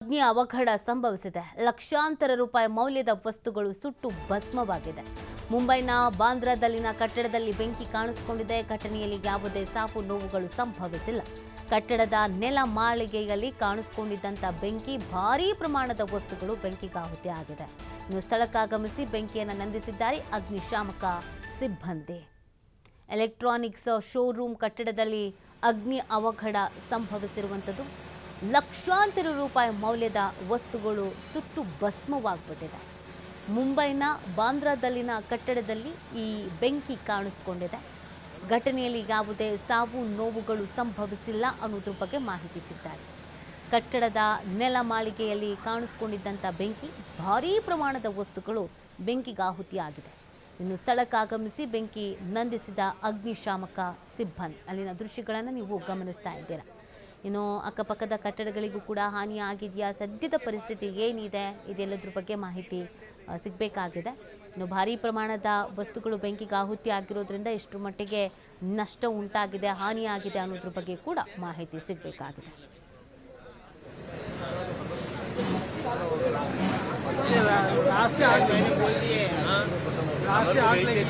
ಅಗ್ನಿ ಅವಘಡ ಸಂಭವಿಸಿದೆ. ಲಕ್ಷಾಂತರ ರೂಪಾಯಿ ಮೌಲ್ಯದ ವಸ್ತುಗಳು ಸುಟ್ಟು ಭಸ್ಮವಾಗಿದೆ. ಮುಂಬೈನ ಬಾಂದ್ರಾದಲ್ಲಿನ ಕಟ್ಟಡದಲ್ಲಿ ಬೆಂಕಿ ಕಾಣಿಸಿಕೊಂಡಿದೆ. ಘಟನೆಯಲ್ಲಿ ಯಾವುದೇ ಸಾವು ನೋವುಗಳು ಸಂಭವಿಸಿಲ್ಲ. ಕಟ್ಟಡದ ನೆಲ ಮಾಳಿಗೆಯಲ್ಲಿ ಕಾಣಿಸಿಕೊಂಡಿದ್ದಂಥ ಬೆಂಕಿ ಭಾರೀ ಪ್ರಮಾಣದ ವಸ್ತುಗಳು ಬೆಂಕಿಗಾಹುತಿ ಆಗಿದೆ. ಇನ್ನು ಸ್ಥಳಕ್ಕಾಗಮಿಸಿ ಬೆಂಕಿಯನ್ನು ನಂದಿಸಿದ್ದಾರೆ ಅಗ್ನಿಶಾಮಕ ಸಿಬ್ಬಂದಿ. ಎಲೆಕ್ಟ್ರಾನಿಕ್ಸ್ ಶೋರೂಮ್ ಕಟ್ಟಡದಲ್ಲಿ ಅಗ್ನಿ ಅವಘಡ ಸಂಭವಿಸಿರುವಂಥದ್ದು. ಲಕ್ಷಾಂತರ ರೂಪಾಯಿ ಮೌಲ್ಯದ ವಸ್ತುಗಳು ಸುಟ್ಟು ಭಸ್ಮವಾಗ್ಬಿಟ್ಟಿದೆ. ಮುಂಬೈನ ಬಾಂದ್ರಾದಲ್ಲಿನ ಕಟ್ಟಡದಲ್ಲಿ ಈ ಬೆಂಕಿ ಕಾಣಿಸಿಕೊಂಡಿದೆ. ಘಟನೆಯಲ್ಲಿ ಯಾವುದೇ ಸಾವು ನೋವುಗಳು ಸಂಭವಿಸಿಲ್ಲ ಅನ್ನೋದ್ರ ಬಗ್ಗೆ ಮಾಹಿತಿ ಸಿಗ್ತಾರೆ. ಕಟ್ಟಡದ ನೆಲ ಮಾಳಿಗೆಯಲ್ಲಿ ಕಾಣಿಸಿಕೊಂಡಿದ್ದಂಥ ಬೆಂಕಿ ಭಾರೀ ಪ್ರಮಾಣದ ವಸ್ತುಗಳು ಬೆಂಕಿಗಾಹುತಿಯಾಗಿದೆ. ಇನ್ನು ಸ್ಥಳಕ್ಕಾಗಮಿಸಿ ಬೆಂಕಿ ನಂದಿಸಿದ ಅಗ್ನಿಶಾಮಕ ಸಿಬ್ಬಂದಿ. ಅಲ್ಲಿನ ದೃಶ್ಯಗಳನ್ನು ನೀವು ಗಮನಿಸ್ತಾ ಇದ್ದೀರಾ. ಇನ್ನು ಅಕ್ಕಪಕ್ಕದ ಕಟ್ಟಡಗಳಿಗೂ ಕೂಡ ಹಾನಿಯಾಗಿದೆಯಾ, ಸದ್ಯದ ಪರಿಸ್ಥಿತಿ ಏನಿದೆ, ಇದೆಲ್ಲದ್ರ ಬಗ್ಗೆ ಮಾಹಿತಿ ಸಿಗಬೇಕಾಗಿದೆ. ಇನ್ನು ಭಾರೀ ಪ್ರಮಾಣದ ವಸ್ತುಗಳು ಬೆಂಕಿಗಾಹುತಿ ಆಗಿರೋದ್ರಿಂದ ಎಷ್ಟು ಮಟ್ಟಿಗೆ ನಷ್ಟ ಉಂಟಾಗಿದೆ, ಹಾನಿಯಾಗಿದೆ ಅನ್ನೋದ್ರ ಬಗ್ಗೆ ಕೂಡ ಮಾಹಿತಿ ಸಿಗಬೇಕಾಗಿದೆ. रास्ते आग मैंने बोल दिए, हाँ रास्ते आग लगी।